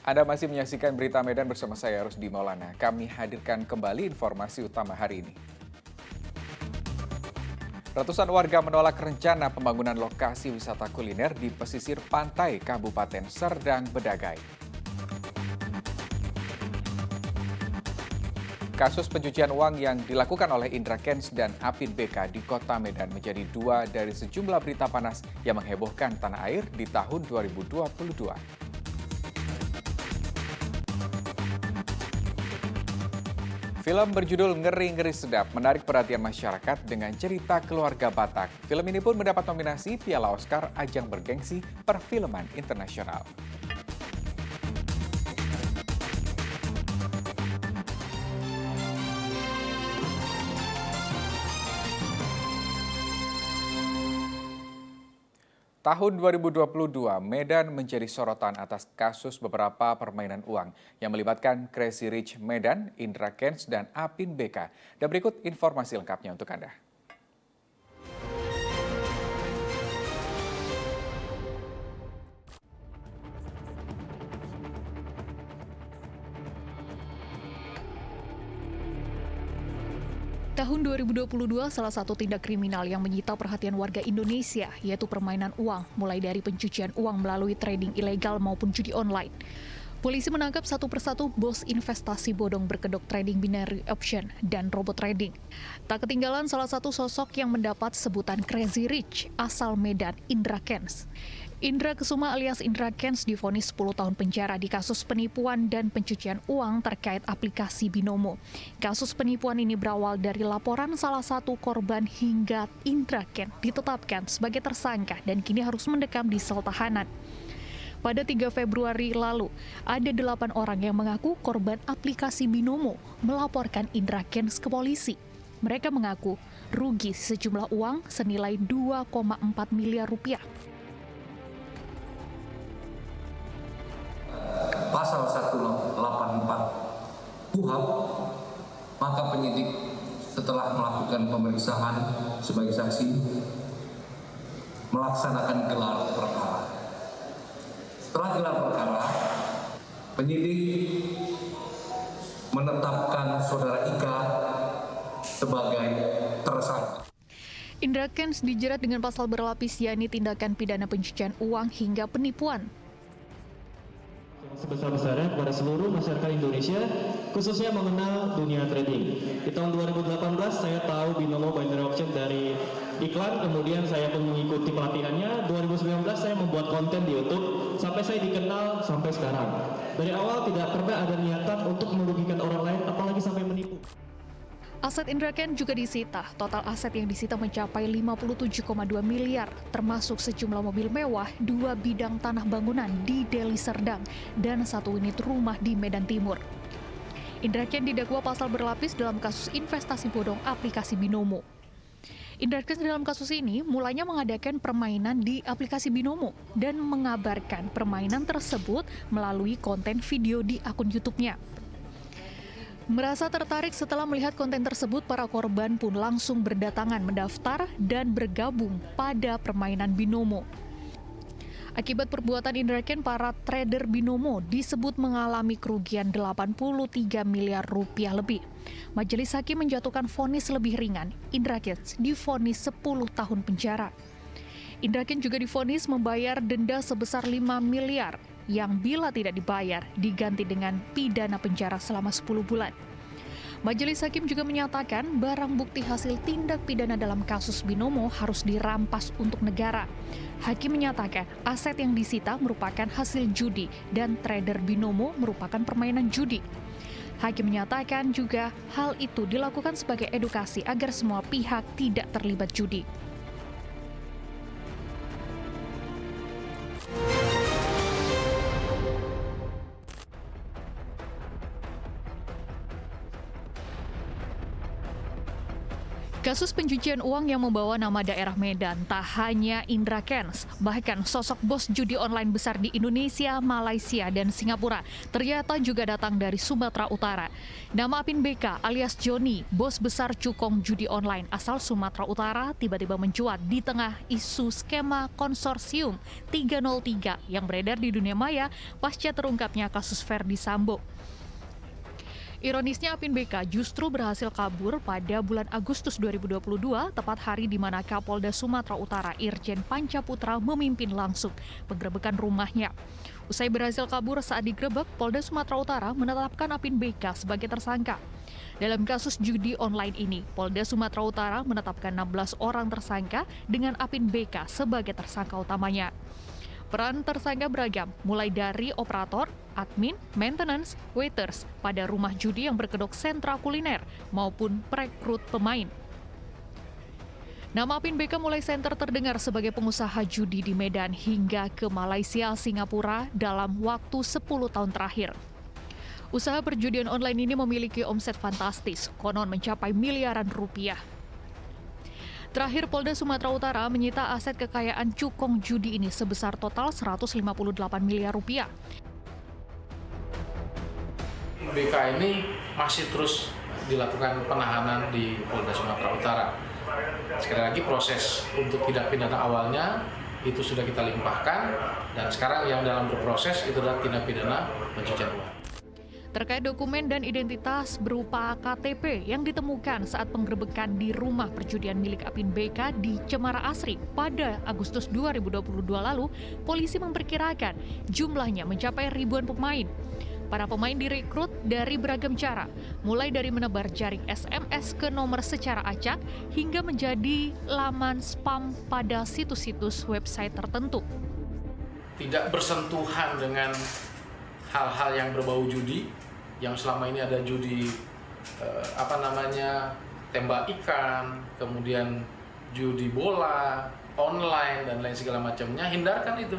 Anda masih menyaksikan Berita Medan bersama saya Rusdi Maulana. Kami hadirkan kembali informasi utama hari ini. Ratusan warga menolak rencana pembangunan lokasi wisata kuliner di pesisir pantai Kabupaten Serdang Bedagai. Kasus pencucian uang yang dilakukan oleh Indra Kents dan Apin BK di Kota Medan menjadi dua dari sejumlah berita panas yang menghebohkan tanah air di tahun 2022. Film berjudul Ngeri-Ngeri Sedap menarik perhatian masyarakat dengan cerita keluarga Batak. Film ini pun mendapat nominasi Piala Oscar ajang bergengsi perfilman internasional. Tahun 2022, Medan menjadi sorotan atas kasus beberapa permainan uang yang melibatkan Crazy Rich Medan, Indra Kents, dan Apin BK. Dan berikut informasi lengkapnya untuk Anda. Tahun 2022, salah satu tindak kriminal yang menyita perhatian warga Indonesia, yaitu permainan uang, mulai dari pencucian uang melalui trading ilegal maupun judi online. Polisi menangkap satu persatu bos investasi bodong berkedok trading binary option dan robot trading. Tak ketinggalan salah satu sosok yang mendapat sebutan Crazy Rich asal Medan, Indra Kents. Indra Kesuma alias Indra Kents divonis 10 tahun penjara di kasus penipuan dan pencucian uang terkait aplikasi Binomo. Kasus penipuan ini berawal dari laporan salah satu korban hingga Indra Kents ditetapkan sebagai tersangka dan kini harus mendekam di sel tahanan. Pada 3 Februari lalu, ada 8 orang yang mengaku korban aplikasi Binomo melaporkan Indra Kents ke polisi. Mereka mengaku rugi sejumlah uang senilai 2,4 miliar rupiah. Pasal 184 KUHP, maka penyidik setelah melakukan pemeriksaan sebagai saksi melaksanakan gelar perkara. Setelah gelar perkara, penyidik menetapkan saudara Ika sebagai tersangka. Indra Kents dijerat dengan pasal berlapis, yakni tindakan pidana pencucian uang hingga penipuan. Sebesar-besarnya kepada seluruh masyarakat Indonesia, khususnya mengenal dunia trading. Di tahun 2018 saya tahu Binomo binary option dari iklan, kemudian saya pun mengikuti pelatihannya. 2019 saya membuat konten di YouTube, sampai saya dikenal sampai sekarang. Dari awal tidak pernah ada niatan untuk merugikan orang lain, apalagi sampai menipu. Aset Indra Kents juga disita. Total aset yang disita mencapai 57,2 miliar, termasuk sejumlah mobil mewah, 2 bidang tanah bangunan di Deli Serdang, dan 1 unit rumah di Medan Timur. Indra Kents didakwa pasal berlapis dalam kasus investasi bodong aplikasi Binomo. Indra Kents dalam kasus ini mulanya mengadakan permainan di aplikasi Binomo dan mengabarkan permainan tersebut melalui konten video di akun YouTube-nya. Merasa tertarik setelah melihat konten tersebut, para korban pun langsung berdatangan mendaftar dan bergabung pada permainan Binomo. Akibat perbuatan Indra Kents, para trader Binomo disebut mengalami kerugian 83 miliar rupiah lebih. Majelis Hakim menjatuhkan vonis lebih ringan. Indra Kents divonis 10 tahun penjara. Indra Kents juga divonis membayar denda sebesar 5 miliar. Yang bila tidak dibayar, diganti dengan pidana penjara selama 10 bulan. Majelis Hakim juga menyatakan barang bukti hasil tindak pidana dalam kasus Binomo harus dirampas untuk negara. Hakim menyatakan aset yang disita merupakan hasil judi dan trader Binomo merupakan permainan judi. Hakim menyatakan juga hal itu dilakukan sebagai edukasi agar semua pihak tidak terlibat judi. Kasus pencucian uang yang membawa nama daerah Medan tak hanya Indra Kents, bahkan sosok bos judi online besar di Indonesia, Malaysia, dan Singapura ternyata juga datang dari Sumatera Utara. Nama Apin BK alias Joni, bos besar cukong judi online asal Sumatera Utara, tiba-tiba mencuat di tengah isu skema konsorsium 303 yang beredar di dunia maya pasca terungkapnya kasus Verdi Sambo. Ironisnya Apin BK justru berhasil kabur pada bulan Agustus 2022, tepat hari di mana Kapolda Sumatera Utara Irjen Pancaputra memimpin langsung penggerebekan rumahnya. Usai berhasil kabur saat digerebek, Polda Sumatera Utara menetapkan Apin BK sebagai tersangka. Dalam kasus judi online ini, Polda Sumatera Utara menetapkan 16 orang tersangka dengan Apin BK sebagai tersangka utamanya. Peran tersangka beragam, mulai dari operator, admin, maintenance, waiters pada rumah judi yang berkedok sentra kuliner maupun perekrut pemain. Nama Apin BK mulai senter terdengar sebagai pengusaha judi di Medan hingga ke Malaysia, Singapura dalam waktu 10 tahun terakhir. Usaha perjudian online ini memiliki omset fantastis, konon mencapai miliaran rupiah. Terakhir, Polda Sumatera Utara menyita aset kekayaan cukong judi ini sebesar total 158 miliar rupiah. BK ini masih terus dilakukan penahanan di Polda Sumatera Utara. Sekali lagi proses untuk tindak pidana awalnya itu sudah kita limpahkan dan sekarang yang dalam berproses itu adalah tindak pidana pencucian uang. Terkait dokumen dan identitas berupa KTP yang ditemukan saat penggerebekan di rumah perjudian milik Apin BK di Cemara Asri pada Agustus 2022 lalu, polisi memperkirakan jumlahnya mencapai ribuan pemain. Para pemain direkrut dari beragam cara, mulai dari menebar jaring SMS ke nomor secara acak hingga menjadi laman spam pada situs-situs website tertentu. Tidak bersentuhan dengan hal-hal yang berbau judi, yang selama ini ada judi tembak ikan, kemudian judi bola, online dan lain segala macamnya, hindarkan itu.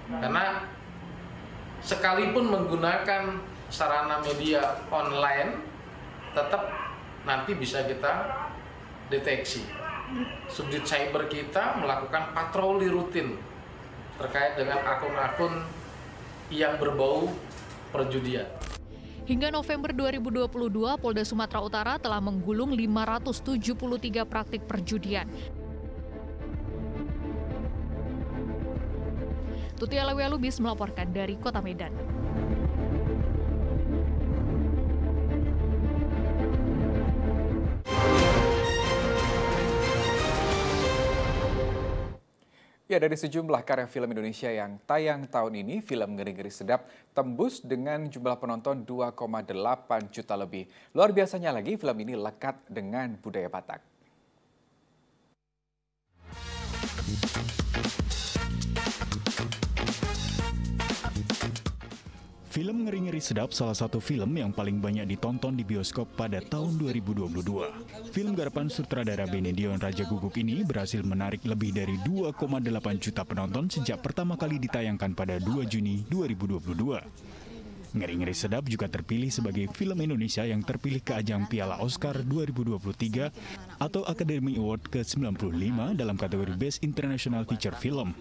Karena sekalipun menggunakan sarana media online, tetap nanti bisa kita deteksi. Subdit Cyber kita melakukan patroli rutin terkait dengan akun-akun yang berbau perjudian. Hingga November 2022, Polda Sumatera Utara telah menggulung 573 praktik perjudian. Tuti Alawi Alubis melaporkan dari Kota Medan. Ya, dari sejumlah karya film Indonesia yang tayang tahun ini, film Ngeri-Ngeri Sedap tembus dengan jumlah penonton 2,8 juta lebih. Luar biasanya lagi, film ini lekat dengan budaya Batak. Film Ngeri-Ngeri Sedap salah satu film yang paling banyak ditonton di bioskop pada tahun 2022. Film garapan sutradara Benedion Raja Guguk ini berhasil menarik lebih dari 2,8 juta penonton sejak pertama kali ditayangkan pada 2 Juni 2022. Ngeri-Ngeri Sedap juga terpilih sebagai film Indonesia yang terpilih ke ajang Piala Oscar 2023 atau Academy Award ke-95 dalam kategori Best International Feature Film.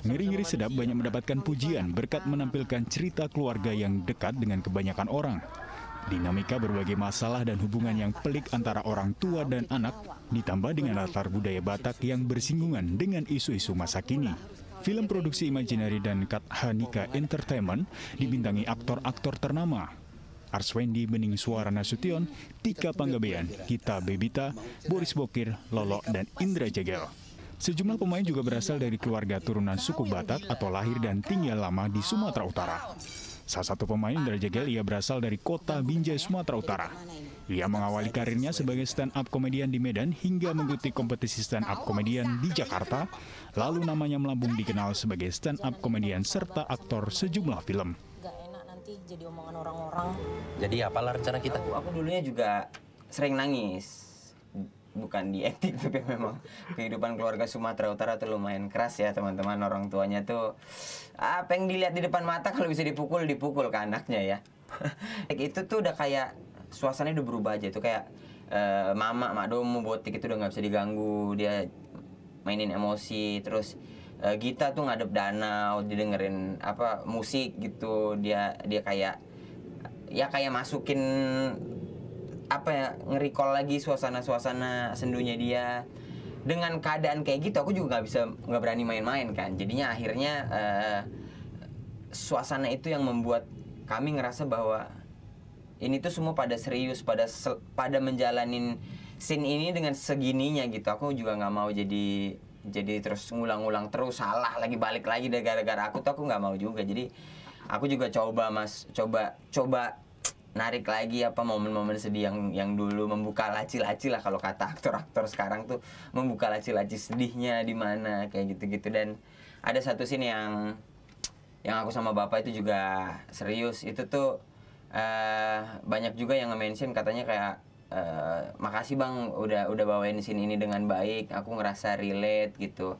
Ngeri-Ngeri Sedap banyak mendapatkan pujian berkat menampilkan cerita keluarga yang dekat dengan kebanyakan orang. Dinamika berbagai masalah dan hubungan yang pelik antara orang tua dan anak, ditambah dengan latar budaya Batak yang bersinggungan dengan isu-isu masa kini. Film produksi Imaginary dan Kathanika Entertainment dibintangi aktor-aktor ternama. Arswendi Bening Suara Nasution, Tika Panggabean, Gita Bebita, Boris Bokir, Lolo, dan Indra Jegel. Sejumlah pemain juga berasal dari keluarga turunan suku Batak atau lahir dan tinggal lama di Sumatera Utara. Salah satu pemain Indra Jegel, ia berasal dari kota Binjai, Sumatera Utara. Ia mengawali karirnya sebagai stand-up komedian di Medan hingga mengikuti kompetisi stand-up komedian di Jakarta, lalu namanya melambung dikenal sebagai stand-up komedian serta aktor sejumlah film. Gak enak nanti jadi omongan orang-orang. Jadi apalah rencana kita? Aku dulunya juga sering nangis. Bukan di acting, tapi memang kehidupan keluarga Sumatera Utara tuh lumayan keras ya teman-teman. Orang tuanya tuh apa yang dilihat di depan mata kalau bisa dipukul ke anaknya ya. Itu tuh udah kayak suasananya udah berubah aja tuh, kayak Mak Domo, Botik itu udah nggak bisa diganggu, dia mainin emosi. Terus Gita tuh ngadep danau, didengerin musik gitu, dia kayak masukin nge-recall lagi suasana sendunya dia. Dengan keadaan kayak gitu aku juga nggak berani main-main kan, jadinya akhirnya suasana itu yang membuat kami ngerasa bahwa ini tuh semua pada serius, pada menjalanin scene ini dengan segininya gitu. Aku juga nggak mau jadi terus ngulang-ngulang terus, salah lagi, balik lagi gara-gara aku tuh, aku nggak mau juga. Jadi aku juga coba narik lagi momen-momen sedih yang dulu, membuka laci-laci lah kalau kata aktor-aktor sekarang tuh, membuka laci-laci sedihnya di mana kayak gitu-gitu. Dan ada satu scene yang aku sama bapak itu juga serius, itu tuh banyak juga yang nge-mention katanya kayak makasih bang udah bawain scene ini dengan baik, aku ngerasa relate gitu.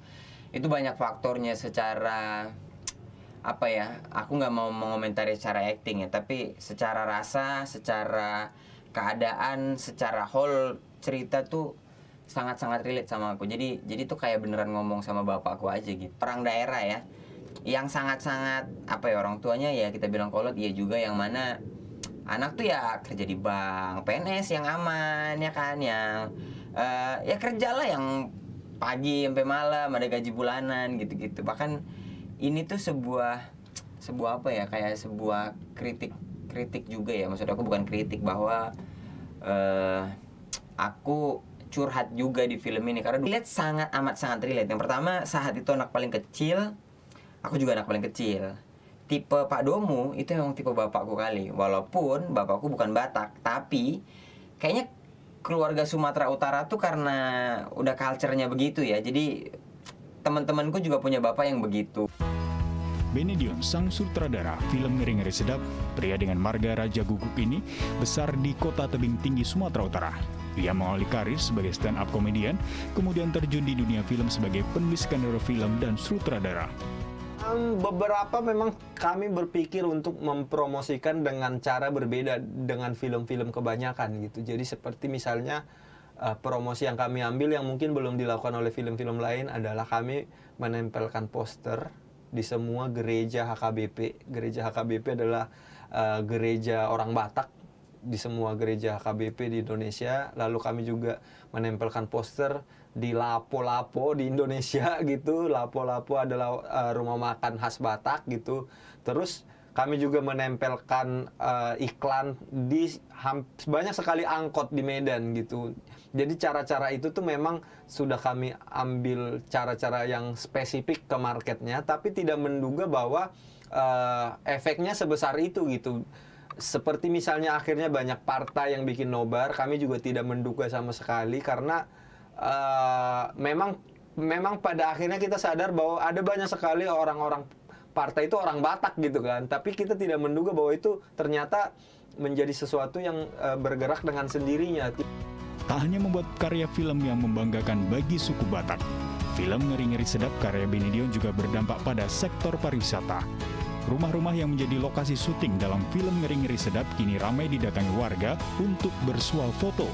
Itu banyak faktornya, secara aku nggak mau mengomentari secara acting ya, tapi secara rasa, secara keadaan, secara whole cerita tuh sangat-sangat relate sama aku. Jadi tuh kayak beneran ngomong sama bapakku aja gitu. Orang daerah ya, yang sangat-sangat orang tuanya ya kita bilang kolot, iya juga, yang mana anak tuh ya kerja di bank, PNS yang aman ya kan, yang ya kerjalah yang pagi sampai malam, ada gaji bulanan gitu-gitu. Bahkan ini tuh sebuah kayak sebuah kritik juga ya, maksud aku bukan kritik, bahwa aku curhat juga di film ini karena lihat sangat relate. Yang pertama, Sahat itu anak paling kecil, aku juga anak paling kecil. Tipe Pak Domo itu emang tipe bapakku kali. Walaupun bapakku bukan Batak, tapi kayaknya keluarga Sumatera Utara tuh karena udah culture-nya begitu ya. Jadi teman-temanku juga punya bapak yang begitu. Benedion, sang sutradara film Ngeri-Ngeri Sedap, pria dengan marga Raja Guguk ini besar di kota tebing tinggi Sumatera Utara. Ia mengawali karir sebagai stand-up komedian, kemudian terjun di dunia film sebagai penulis skenario film dan sutradara. Beberapa memang kami berpikir untuk mempromosikan dengan cara berbeda dengan film-film kebanyakan gitu. Jadi seperti misalnya promosi yang kami ambil yang mungkin belum dilakukan oleh film-film lain adalah kami menempelkan poster di semua gereja HKBP. Gereja HKBP adalah gereja orang Batak di semua gereja HKBP di Indonesia. Lalu kami juga menempelkan poster di lapo-lapo di Indonesia gitu. Lapo-lapo adalah rumah makan khas Batak gitu. Terus kami juga menempelkan iklan di banyak sekali angkot di Medan gitu. Jadi cara-cara itu tuh memang sudah kami ambil cara-cara yang spesifik ke marketnya, tapi tidak menduga bahwa efeknya sebesar itu gitu. Seperti misalnya akhirnya banyak partai yang bikin nobar, kami juga tidak menduga sama sekali karena memang pada akhirnya kita sadar bahwa ada banyak sekali orang-orang partai itu orang Batak gitu kan, tapi kita tidak menduga bahwa itu ternyata menjadi sesuatu yang bergerak dengan sendirinya. Tak hanya membuat karya film yang membanggakan bagi suku Batak, film Ngeri-Ngeri Sedap karya Benedion juga berdampak pada sektor pariwisata. Rumah-rumah yang menjadi lokasi syuting dalam film Ngeri-Ngeri Sedap kini ramai didatangi warga untuk bersuah foto.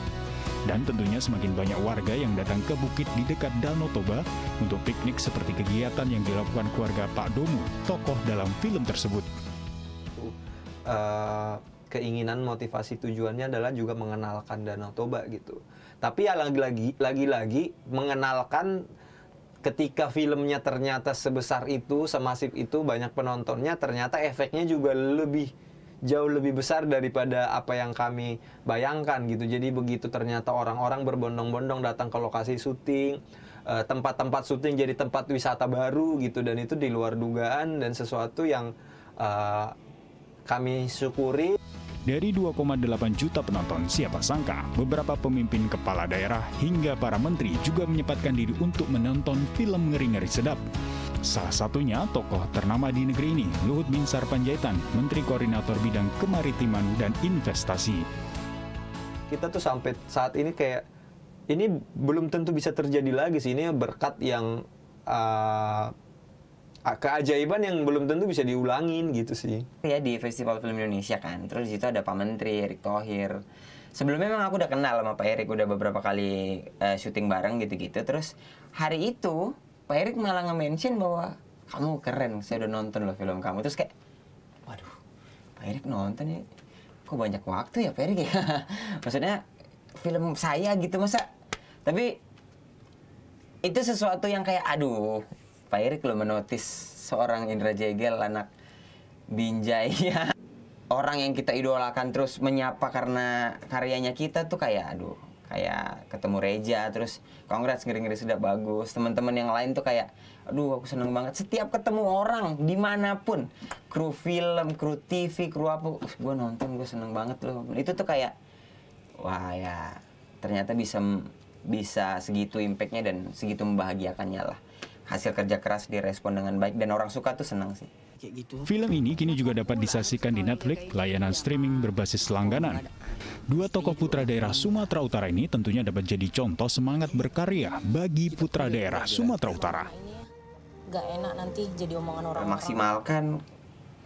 Dan tentunya semakin banyak warga yang datang ke bukit di dekat Danau Toba untuk piknik seperti kegiatan yang dilakukan keluarga Pak Domo, tokoh dalam film tersebut. Keinginan, motivasi, tujuannya adalah juga mengenalkan Danau Toba gitu. Tapi ya lagi-lagi mengenalkan ketika filmnya ternyata sebesar itu, semasif itu, banyak penontonnya, ternyata efeknya juga jauh lebih besar daripada apa yang kami bayangkan gitu. Jadi begitu ternyata orang-orang berbondong-bondong datang ke lokasi syuting, tempat-tempat syuting jadi tempat wisata baru gitu, dan itu di luar dugaan dan sesuatu yang kami syukuri. Dari 2,8 juta penonton, siapa sangka beberapa pemimpin kepala daerah hingga para menteri juga menyempatkan diri untuk menonton film Ngeri-Ngeri Sedap. Salah satunya tokoh ternama di negeri ini, Luhut Binsar Panjaitan, Menteri Koordinator Bidang Kemaritiman dan Investasi. Kita tuh sampai saat ini kayak, ini belum tentu bisa terjadi lagi sih, ini berkat yang keajaiban yang belum tentu bisa diulangin gitu sih. Ya di Festival Film Indonesia kan, terus di situ ada Pak Menteri Erick Thohir, sebelumnya memang aku udah kenal sama Pak Erik, udah beberapa kali syuting bareng gitu-gitu. Terus hari itu Pak Erik malah nge-mention bahwa kamu keren, saya udah nonton loh film kamu. Terus kayak, waduh, Pak Erik nonton ya, kok banyak waktu ya Pak Erik ya. Maksudnya film saya gitu masa. Tapi itu sesuatu yang kayak, aduh, Pak Erik lo menotis seorang Indra Jegel, anak Binjai ya. Orang yang kita idolakan terus menyapa karena karyanya kita tuh kayak, aduh, kayak ketemu Reja, terus congrats, ngeri-ngeri sedap, bagus. Teman-teman yang lain tuh kayak, aduh aku seneng banget. Setiap ketemu orang, dimanapun, kru film, kru TV, kru apa, gue nonton, gue seneng banget loh. Itu tuh kayak, wah ya, ternyata bisa segitu impactnya dan segitu membahagiakannya lah. Hasil kerja keras direspon dengan baik dan orang suka tuh senang sih. Film ini kini juga dapat disaksikan di Netflix, layanan streaming berbasis langganan. Dua tokoh putra daerah Sumatera Utara ini tentunya dapat jadi contoh semangat berkarya bagi putra daerah Sumatera Utara. Gak enak nanti jadi omongan orang. Maksimalkan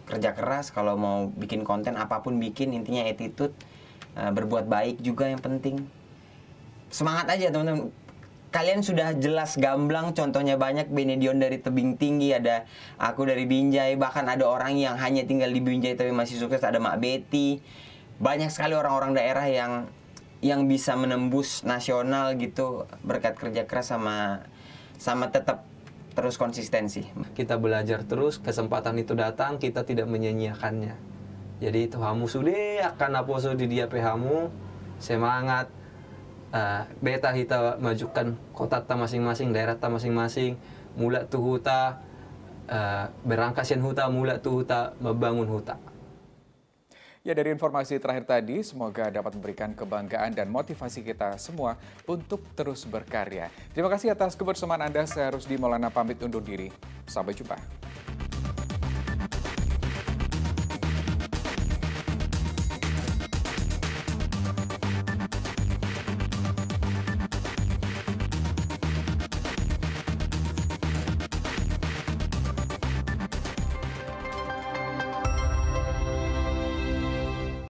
kerja keras, kalau mau bikin konten apapun bikin, intinya attitude, berbuat baik juga yang penting. Semangat aja teman-teman. Kalian sudah jelas gamblang, contohnya banyak. Benedion dari tebing tinggi, ada aku dari Binjai, bahkan ada orang yang hanya tinggal di Binjai tapi masih sukses, ada Mak Betty. Banyak sekali orang-orang daerah yang bisa menembus nasional gitu berkat kerja keras sama tetap terus konsistensi. Kita belajar terus, kesempatan itu datang, kita tidak menyanyiakannya. Jadi Tuhamu sudah akan aposo di dia pehamu, semangat. Beta kita majukan kota ta masing-masing, daerah ta masing-masing, mula tu huta, berangkasian huta, mula tu huta, membangun huta. Ya, dari informasi terakhir tadi, semoga dapat memberikan kebanggaan dan motivasi kita semua untuk terus berkarya. Terima kasih atas kebersamaan Anda. Saya Rusdi Maulana pamit undur diri. Sampai jumpa.